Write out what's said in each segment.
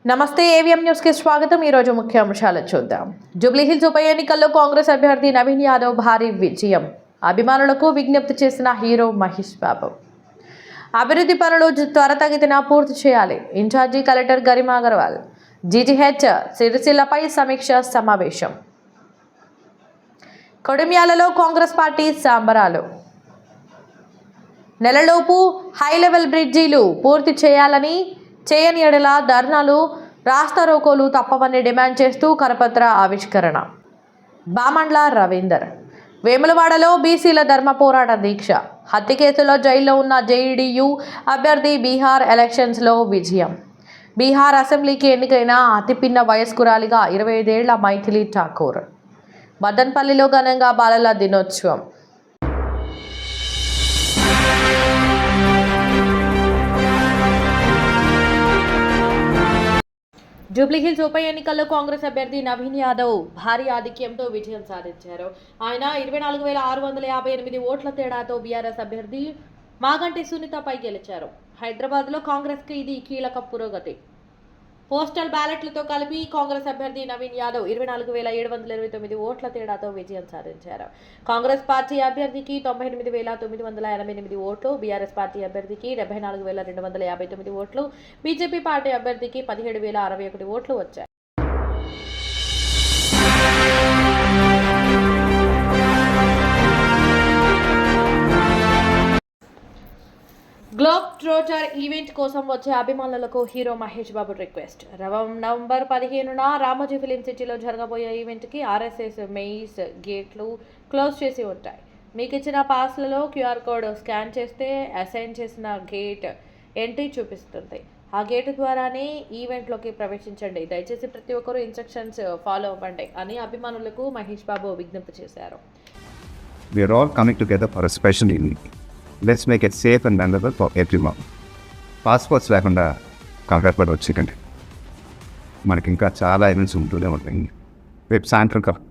నమస్తే AVM news కి స్వాగతం। ఈ రోజు ముఖ్యాంశాలు చూద్దాం। జూబ్లీహిల్స్ ఉప ఎన్నికల్లో కాంగ్రెస్ అభ్యర్థి నవీన్ యాదవ్ భారీ విజయం। అభిమానులకు విజ్ఞప్తి చేసిన హీరో మహేష్ బాబు। అభివృద్ధి పనులు త్వరితగతిన పూర్తి చేయాలి। Incharge collector Garima Agarwal. GGH సిరిసిల్లపై సమీక్ష సమావేశం। కొడిమ్యాలలో కాంగ్రెస్ పార్టీ సంబరాలు। నెలలోపు హై లెవెల్ బ్రిడ్జీలు పూర్తి చేయాలని, చేయని ఎడల ధర్నాలు, రాస్తారోకోలు తప్పవని డిమాండ్ చేస్తూ కరపత్ర ఆవిష్కరణ। బామండ్ల రవీందర్। వేములవాడలో బీసీల ధర్మ పోరాట దీక్ష। హత్య కేసులో జైల్లో ఉన్న జేడీయూ అభ్యర్థి బీహార్ ఎలక్షన్స్లో విజయం। బీహార్ అసెంబ్లీకి ఎన్నికైన అతిపిన్న వయస్కురాలిగా 25 ఏళ్ల మైథిలి ఠాకూర్। మదన్పల్లిలో ఘనంగా బాలల దినోత్సవం। జూబ్లీహిల్స్ ఉప ఎన్నికల్లో కాంగ్రెస్ అభ్యర్థి నవీన్ యాదవ్ భారీ ఆధిక్యంతో విజయం సాధించారు। ఆయన 24,658 ఓట్ల తేడాతో బీఆర్ఎస్ అభ్యర్థి మాగంటి సునీతపై గెలిచారు। హైదరాబాద్లో కాంగ్రెస్కి ఇది కీలక పురోగతి। పోస్టల్ బ్యాలెట్లతో కలిపి కాంగ్రెస్ అభ్యర్థి నవీన్ యాదవ్ 24,729 ఓట్ల తేడాతో విజయం సాధించారు। కాంగ్రెస్ పార్టీ అభ్యర్థికి 98,988 ఓట్లు, బీఆర్ఎస్ పార్టీ అభ్యర్థికి 74,259 ఓట్లు, బీజేపీ పార్టీ అభ్యర్థికి 17,061 ఓట్లు వచ్చాయి। గ్లోబ్ ట్రోటర్ ఈవెంట్ కోసం వచ్చే అభిమానులకు hero Mahesh Babu request. November 15న Ramoji film సిటీలో జరగబోయే ఈవెంట్కి ఆర్ఎస్ఎస్ మెయిన్స్ గేట్లు క్లోజ్ చేసి ఉంటాయి। మీకు ఇచ్చిన పాస్లలో క్యూఆర్ కోడ్ స్కాన్ చేస్తే అసైన్ చేసిన గేట్ ఎంట్రీ చూపిస్తుంది। ఆ గేటు ద్వారానే ఈవెంట్లోకి ప్రవేశించండి। దయచేసి ప్రతి ఒక్కరూ ఇన్స్ట్రక్షన్స్ ఫాలో అవ్వండి అని అభిమానులకు మహేష్ బాబు విజ్ఞప్తి చేశారు। We are all coming together for a special evening. Let's make it safe and memorable for everyone. Passports లేకుండా కంగారు పడి వచ్చేకండి, మనకి ఇంకా చాలా ఈవెంట్స్ ఉంటూనే ఉంటాయి। రేపు సాయంత్రం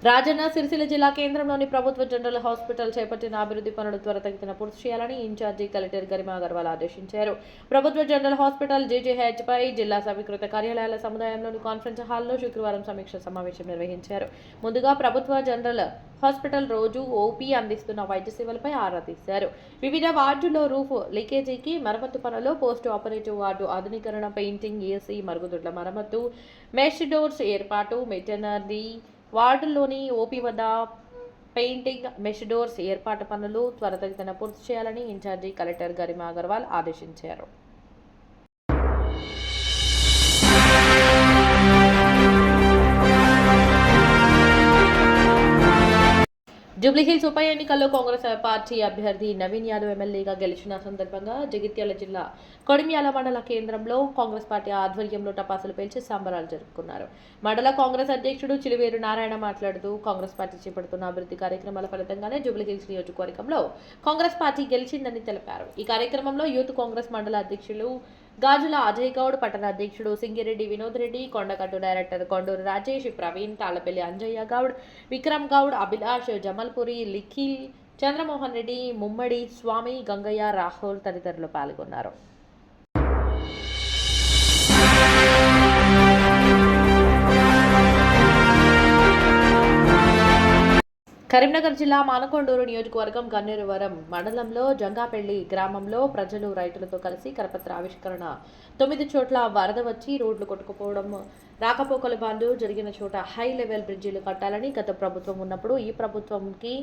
రాజన్న సిరిసిల్ల జిల్లా కేంద్రంలోని ప్రభుత్వ జనరల్ హాస్పిటల్ చేపట్టిన అభివృద్ధి పనులు త్వరితగతిన పూర్తి చేయాలని ఇన్ఛార్జి కలెక్టర్ గరిమా అగర్వాల్ ఆదేశించారు। ప్రభుత్వ జనరల్ హాస్పిటల్ జీజీహెచ్ పై జిల్లా సమీకృత కార్యాలయాల సముదాయంలోని కాన్ఫరెన్స్ హాల్లో శుక్రవారం సమీక్ష సమావేశం నిర్వహించారు। ముందుగా ప్రభుత్వ జనరల్ హాస్పిటల్ రోజు ఓపీ అందిస్తున్న వైద్య సేవలపై ఆరా తీశారు। వివిధ వార్డుల్లో రూఫ్ లీకేజీకి మరమ్మతు పనులు, పోస్ట్ ఆపరేటివ్ వార్డు ఆధునీకరణ, పెయింటింగ్, ఏసీ, మరుగుదొడ్ల మరమ్మతు, మెష్ డోర్స్ ఏర్పాటు, వెటర్నరీ వార్డుల్లోని ఓపీ వద్ద పెయింటింగ్, మెష్ డోర్స్ ఏర్పాటు పనులు త్వరితగతిన పూర్తి చేయాలని ఇన్ఛార్జి కలెక్టర్ గరిమా అగర్వాల్ ఆదేశించారు। జూబ్లీహిల్స్ ఉప ఎన్నికల్లో కాంగ్రెస్ పార్టీ అభ్యర్థి నవీన్ యాదవ్ ఎమ్మెల్యేగా గెలిచిన సందర్భంగా జగిత్యాల జిల్లా కొడిమ్యాల మండల కేంద్రంలో కాంగ్రెస్ పార్టీ ఆధ్వర్యంలో టపాసులు పేల్చి సంబరాలు జరుపుకున్నారు। మండల కాంగ్రెస్ అధ్యక్షుడు చిలివేరు నారాయణ మాట్లాడుతూ కాంగ్రెస్ పార్టీ చేపడుతున్న అభివృద్ధి కార్యక్రమాల ఫలితంగానే జూబ్లీహిల్స్ నియోజకవర్గంలో కాంగ్రెస్ పార్టీ గెలిచిందని తెలిపారు। ఈ కార్యక్రమంలో యూత్ కాంగ్రెస్ మండల అధ్యక్షులు గాజుల అజయ్ గౌడ్, పట్టణ అధ్యక్షుడు సింగిరెడ్డి వినోద్ రెడ్డి, కొండకట్టు డైరెక్టర్ కొండూరు రాజేష్, ప్రవీణ్, తాళపల్లి అంజయ్య గౌడ్, విక్రమ్ గౌడ్, అభిలాష్, జమల్పురి, లిఖిల్, చంద్రమోహన్ రెడ్డి, ముమ్మడి, స్వామి, గంగయ్య, రాహుల్ తదితరులు పాల్గొన్నారు। కరీంనగర్ జిల్లా మానకొండూరు నియోజకవర్గం గన్నేరువరం మండలంలో జంగాపల్లి గ్రామంలో ప్రజలు రైతులతో కలిసి కరపత్ర ఆవిష్కరణ। 9 చోట్ల వరద వచ్చి రోడ్లు కొట్టుకుపోవడం, రాకపోకల బంధు జరిగిన చోట హై లెవెల్ బ్రిడ్జీలు కట్టాలని గత ప్రభుత్వం ఉన్నప్పుడు ఈ ప్రభుత్వంకి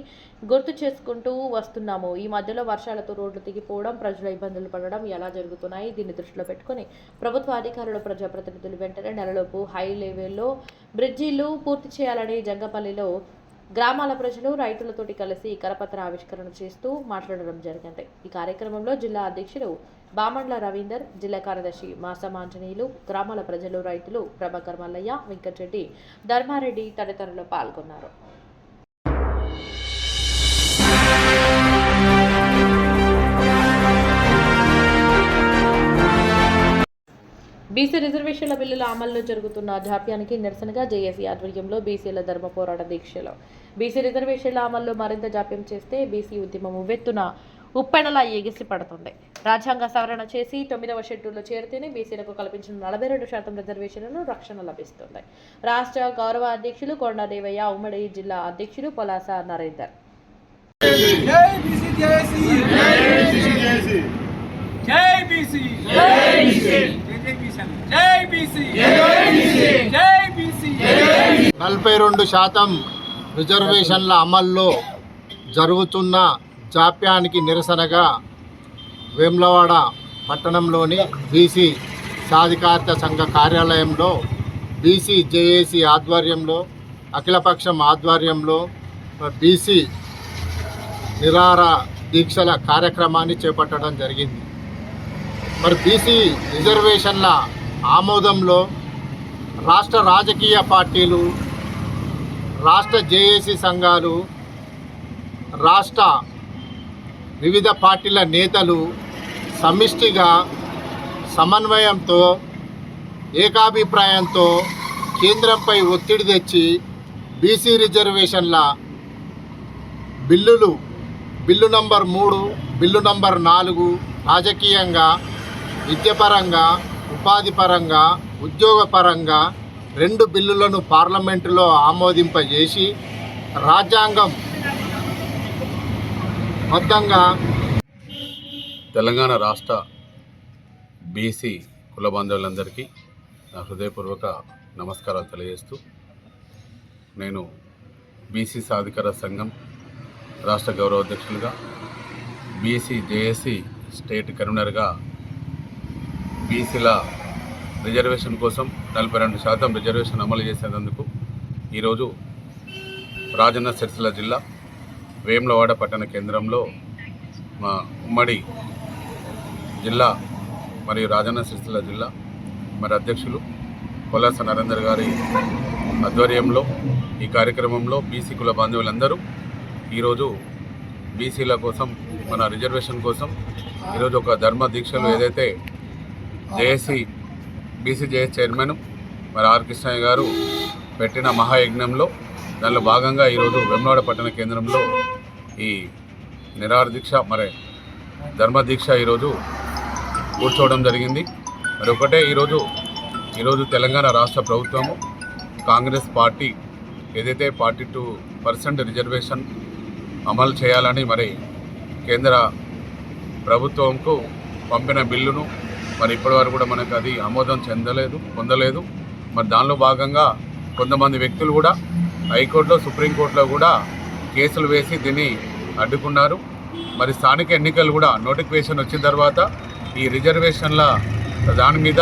గుర్తు చేసుకుంటూ వస్తున్నాము। ఈ మధ్యలో వర్షాలతో రోడ్లు తెగిపోవడం, ప్రజల ఇబ్బందులు పడడం ఎలా జరుగుతున్నాయి? దీన్ని దృష్టిలో పెట్టుకుని ప్రభుత్వ అధికారులు, ప్రజాప్రతినిధులు వెంటనే నెలలోపు హై లెవెల్లో బ్రిడ్జీలు పూర్తి చేయాలని జంగపల్లిలో గ్రామాల ప్రజలు రైతులతోటి కలిసి కరపత్ర ఆవిష్కరణ చేస్తూ మాట్లాడడం జరిగింది। ఈ కార్యక్రమంలో జిల్లా అధ్యక్షుడు బామండ్ల రవీందర్, జిల్లా కార్యదర్శి మాసమాంజనేయులు, గ్రామాల ప్రజలు, రైతులు ప్రభాకర్ మల్లయ్య, వెంకటరెడ్డి, ధర్మారెడ్డి తదితరులు పాల్గొన్నారు। బీసీ రిజర్వేషన్ల బిల్లుల అమల్లో జరుగుతున్న జాప్యానికి నిరసనగా జేఏసీ ఆధ్వర్యంలో బీసీల ధర్మ పోరాట దీక్షలో బీసీ రిజర్వేషన్ల అమల్లో మరింత జాప్యం చేస్తే బీసీ ఉద్యమం ఉవ్వెత్తున ఉప్పెనలా ఎగిసి పడుతుంది. రాజ్యాంగ సవరణ చేసి 9వ షెడ్యూల్లో చేరితేనే బీసీలకు కల్పించిన 42% రిజర్వేషన్లను రక్షణ లభిస్తుంది. రాష్ట్ర గౌరవ అధ్యక్షులు కొండదేవయ్య, ఉమ్మడి జిల్లా అధ్యక్షులు పొలాస నరేందర్. నలభై 42% రిజర్వేషన్ల అమల్లో జరుగుతున్న జాప్యానికి నిరసనగా వేములవాడ పట్టణంలోని బీసీ సాధికారత సంఘ కార్యాలయంలో బీసీ జేఏసీ ఆధ్వర్యంలో అఖిలపక్షం ఆధ్వర్యంలో బీసీ నిరాహార దీక్షల కార్యక్రమాన్ని చేపట్టడం జరిగింది. మరి బీసీ రిజర్వేషన్ల ఆమోదంలో రాష్ట్ర రాజకీయ పార్టీలు, రాష్ట్ర జేఏసీ సంఘాలు, రాష్ట్ర వివిధ పార్టీల నేతలు సమిష్టిగా సమన్వయంతో ఏకాభిప్రాయంతో కేంద్రంపై ఒత్తిడి తెచ్చి బీసీ రిజర్వేషన్ల బిల్లు నంబర్ 3, బిల్లు నంబర్ 4 రాజకీయంగా, విద్యపరంగా, ఉపాధి పరంగా, ఉద్యోగపరంగా 2 బిల్లులను పార్లమెంటులో ఆమోదింపజేసి రాజ్యాంగం మొత్తంగా తెలంగాణ రాష్ట్ర బీసీ కుల బాంధవులందరికీ నా హృదయపూర్వక నమస్కారాలు తెలియజేస్తూ, నేను బీసీ సాధికార సంఘం రాష్ట్ర గౌరవ అధ్యక్షులుగా, బీసీ జేఏసీ స్టేట్ కన్వీనర్గా బీసీల రిజర్వేషన్ కోసం 42% రిజర్వేషన్ అమలు చేసేందుకు ఈరోజు రాజన్న సిరిసిల్ల జిల్లా వేములవాడ పట్టణ కేంద్రంలో మా ఉమ్మడి జిల్లా మరియు రాజన్న సిరిసిల్ల జిల్లా మరి అధ్యక్షులు పొలాస నరేందర్ గారి ఆధ్వర్యంలో ఈ కార్యక్రమంలో బీసీ కుల బాంధవులందరూ ఈరోజు బీసీల కోసం, మన రిజర్వేషన్ కోసం ఈరోజు ఒక ధర్మ దీక్షలు ఏదైతే బీసీ జేఏసీ చైర్మన్ మరి ఆర్ కృష్ణయ్య గారు పెట్టిన మహాయజ్ఞంలో దానిలో భాగంగా ఈరోజు వేములవాడ పట్టణ కేంద్రంలో ఈ నిరాహార దీక్ష మరి ధర్మ దీక్ష ఈరోజు కూర్చోవడం జరిగింది. మరి ఒకటే ఈరోజు తెలంగాణ రాష్ట్ర ప్రభుత్వము కాంగ్రెస్ పార్టీ ఏదైతే 42% రిజర్వేషన్ అమలు చేయాలని మరి కేంద్ర ప్రభుత్వంకు పంపిన బిల్లును మరి ఇప్పటివరకు కూడా మనకు అది ఆమోదం పొందలేదు. మరి దానిలో భాగంగా కొంతమంది వ్యక్తులు కూడా హైకోర్టులో, సుప్రీంకోర్టులో కూడా కేసులు వేసి దీన్ని అడ్డుకున్నారు. మరి స్థానిక ఎన్నికలు కూడా నోటిఫికేషన్ వచ్చిన తర్వాత ఈ రిజర్వేషన్ల దాని మీద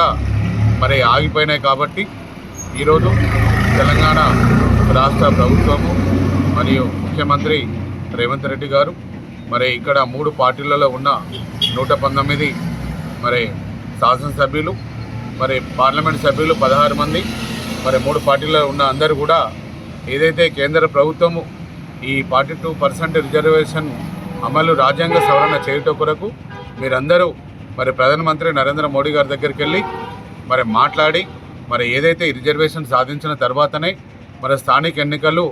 మరి ఆగిపోయినాయి. కాబట్టి ఈరోజు తెలంగాణ రాష్ట్ర ప్రభుత్వము మరియు ముఖ్యమంత్రి రేవంత్ రెడ్డి గారు మరి ఇక్కడ 3 పార్టీలలో ఉన్న 119 మరి శాసనసభ్యులు, మరి పార్లమెంట్ సభ్యులు 16 మంది, మరి 3 పార్టీలలో ఉన్న అందరూ కూడా ఏదైతే కేంద్ర ప్రభుత్వము ఈ 42% రిజర్వేషన్ అమలు రాజ్యాంగ సవరణ చేయటం కొరకు మీరందరూ మరి ప్రధానమంత్రి నరేంద్ర మోడీ గారి దగ్గరికి వెళ్ళి మరి మాట్లాడి మరి ఏదైతే ఈ రిజర్వేషన్ సాధించిన తర్వాతనే మరి స్థానిక ఎన్నికలు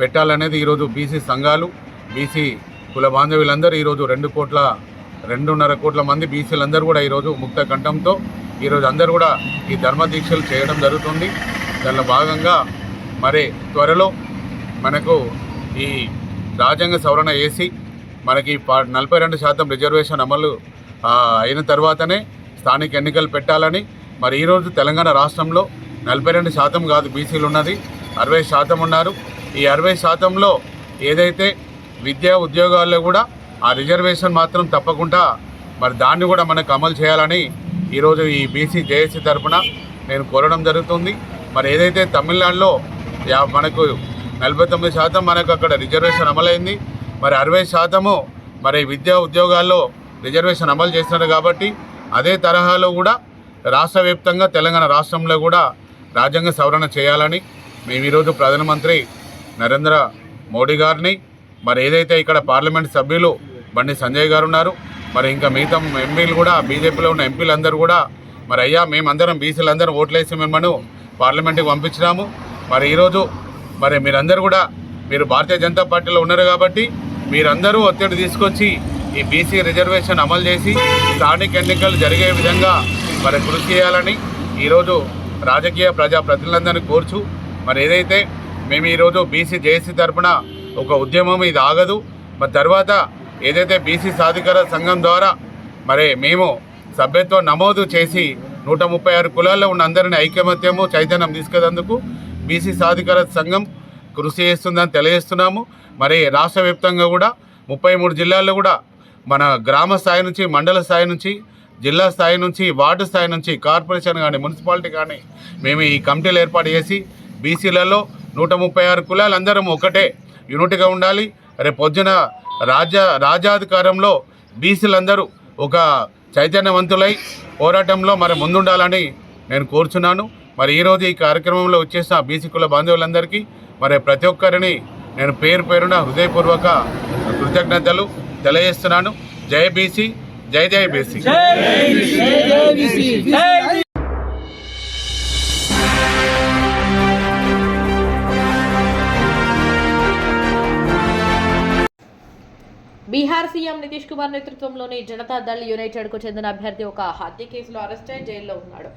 పెట్టాలనేది ఈరోజు బీసీ సంఘాలు, బీసీ కుల బాంధవులందరూ ఈరోజు 2.5 కోట్ల మంది బీసీలందరూ కూడా ఈరోజు ముక్త కంఠంతో ఈరోజు అందరూ కూడా ఈ ధర్మ దీక్షలు చేయడం జరుగుతుంది. దానిలో భాగంగా మరి త్వరలో మనకు ఈ రాజ్యాంగ సవరణ చేసి మనకి 42% రిజర్వేషన్ అమలు అయిన తర్వాతనే స్థానిక ఎన్నికలు పెట్టాలని మరి ఈరోజు తెలంగాణ రాష్ట్రంలో 42% కాదు బీసీలు ఉన్నది, 60% ఉన్నారు. ఈ 60%లో ఏదైతే విద్యా ఉద్యోగాల్లో కూడా ఆ రిజర్వేషన్ మాత్రం తప్పకుండా మరి దాన్ని కూడా మనకు అమలు చేయాలని ఈరోజు ఈ బీసీ జేఏసీ తరఫున నేను కోరడం జరుగుతుంది. మరి ఏదైతే తమిళనాడులో మనకు 49% మనకు అక్కడ రిజర్వేషన్ అమలైంది, మరి 60% మరి విద్యా ఉద్యోగాల్లో రిజర్వేషన్ అమలు చేస్తున్నారు. కాబట్టి అదే తరహాలో కూడా రాష్ట్ర వ్యాప్తంగా తెలంగాణ రాష్ట్రంలో కూడా రాజ్యాంగ సవరణ చేయాలని మేము ఈరోజు ప్రధానమంత్రి నరేంద్ర మోడీ గారిని, మరి ఏదైతే ఇక్కడ పార్లమెంట్ సభ్యులు బండి సంజయ్ గారు ఉన్నారు, మరి ఇంకా మిగతా ఎంపీలు కూడా బీజేపీలో ఉన్న ఎంపీలందరూ కూడా మరి అయ్యా మేమందరం బీసీలందరం ఓట్లేసి మిమ్మల్ని పార్లమెంట్కి పంపించినాము. మరి ఈరోజు మరి మీరందరూ కూడా మీరు భారతీయ జనతా పార్టీలో ఉన్నారు కాబట్టి మీరందరూ ఒత్తిడి తీసుకొచ్చి ఈ బీసీ రిజర్వేషన్ అమలు చేసి స్థానిక ఎన్నికలు జరిగే విధంగా మరి కృషి చేయాలని ఈరోజు రాజకీయ ప్రజాప్రతినిధులందరినీ కోర్చు మరి ఏదైతే మేము ఈరోజు బీసీ జేఏసీ తరఫున ఒక ఉద్యమం ఇది ఆగదు. మరి తర్వాత ఏదైతే బీసీ సాధికార సంఘం ద్వారా మరి మేము సభ్యత్వం నమోదు చేసి 136 కులాల్లో ఉన్న అందరినీ ఐకమత్యము చైతన్యం తీసుకెళ్లేందుకు బీసీ సాధికార సంఘం కృషి చేస్తుందని తెలియజేస్తున్నాము. మరి రాష్ట్ర వ్యాప్తంగా కూడా 33 జిల్లాల్లో కూడా మన గ్రామ స్థాయి నుంచి మండల స్థాయి నుంచి జిల్లా స్థాయి నుంచి వార్డు స్థాయి నుంచి కార్పొరేషన్ కానీ మున్సిపాలిటీ కానీ మేము ఈ కమిటీలు ఏర్పాటు చేసి బీసీలలో 136 కులాలు అందరం ఒకటే యూనిట్గా ఉండాలి. రేపు పొద్దున రాజ్యాధికారంలో బీసీలందరూ ఒక చైతన్యవంతులై పోరాటంలో మరి ముందుండాలని నేను కోరుచున్నాను. మరి ఈరోజు ఈ కార్యక్రమంలో వచ్చేసిన బీసీ కుల బాంధవులందరికీ మరి ప్రతి ఒక్కరిని నేను పేరున హృదయపూర్వక కృతజ్ఞతలు తెలియజేస్తున్నాను. జై బీసీ, జై జై బీసీ. బీహార్ సీఎం నితీష్ కుమార్ నేతృత్వంలోని జనతాదళ్ యునైటెడ్కు చెందిన అభ్యర్థి ఒక హత్య కేసులో అరెస్ట్ అయి జైల్లో ఉన్నాడు.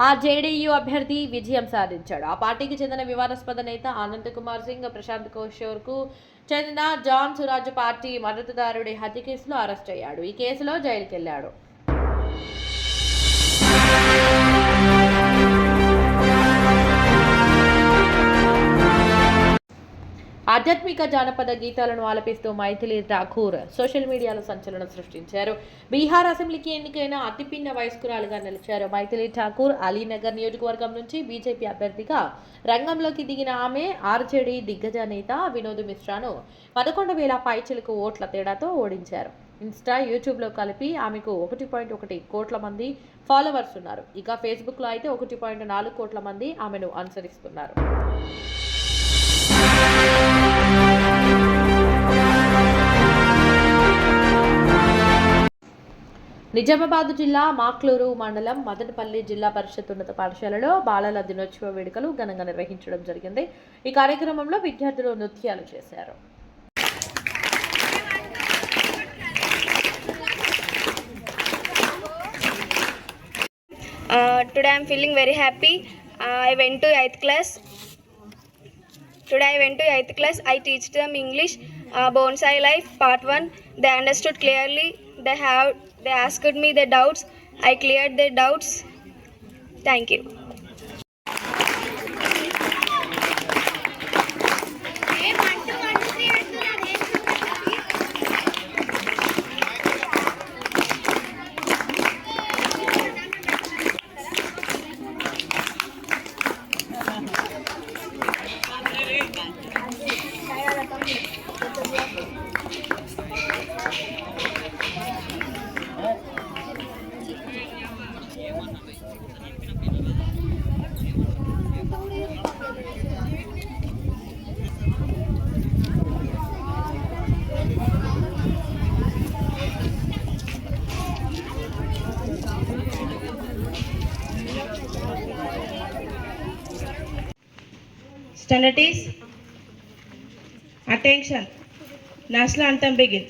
ఆ జేడీయూ అభ్యర్థి విజయం సాధించాడు. ఆ పార్టీకి చెందిన వివాదాస్పద నేత ఆనంద్ కుమార్ సింగ్, ప్రశాంత్ కిషోర్కు చెందిన జాన్ సురాజ్ పార్టీ మద్దతుదారుడి హత్య కేసులో అరెస్ట్ అయ్యాడు. ఈ కేసులో జైలుకెళ్లాడు. ఆధ్యాత్మిక జానపద గీతాలను ఆలపిస్తూ మైథిలి ఠాకూర్ సోషల్ మీడియాలో సంచలనం సృష్టించారు. బీహార్ అసెంబ్లీకి ఎన్నికైన అతిపిన్న వయస్కురాలుగా నిలిచారు. మైథిలి ఠాకూర్ అలీనగర్ నియోజకవర్గం నుంచి బీజేపీ అభ్యర్థిగా రంగంలోకి దిగిన ఆమె ఆర్జేడీ దిగ్గజ నేత వినోద్ మిశ్రాను 11,000 పైచిలకు ఓట్ల తేడాతో ఓడించారు. ఇన్స్టా, యూట్యూబ్లో కలిపి ఆమెకు 1.1 కోట్ల మంది ఫాలోవర్స్ ఉన్నారు. ఇక ఫేస్బుక్లో అయితే 1.4 కోట్ల మంది ఆమెను అనుసరిస్తున్నారు. నిజామాబాద్ జిల్లా మాక్లూరు మండలం మదనపల్లి జిల్లా పరిషత్ ఉన్నత పాఠశాలలో బాలల దినోత్సవ వేడుకలు ఘనంగా నిర్వహించడం జరిగింది. ఈ కార్యక్రమంలో విద్యార్థులు నృత్యాలు చేశారు. Today I am feeling very happy. I went to 8th class. Today I went to 8th class. I teach them English, bonsai life part 1. They understood clearly. They asked me their doubts. I cleared their doubts. Thank you. Standards, attention, national anthem begin.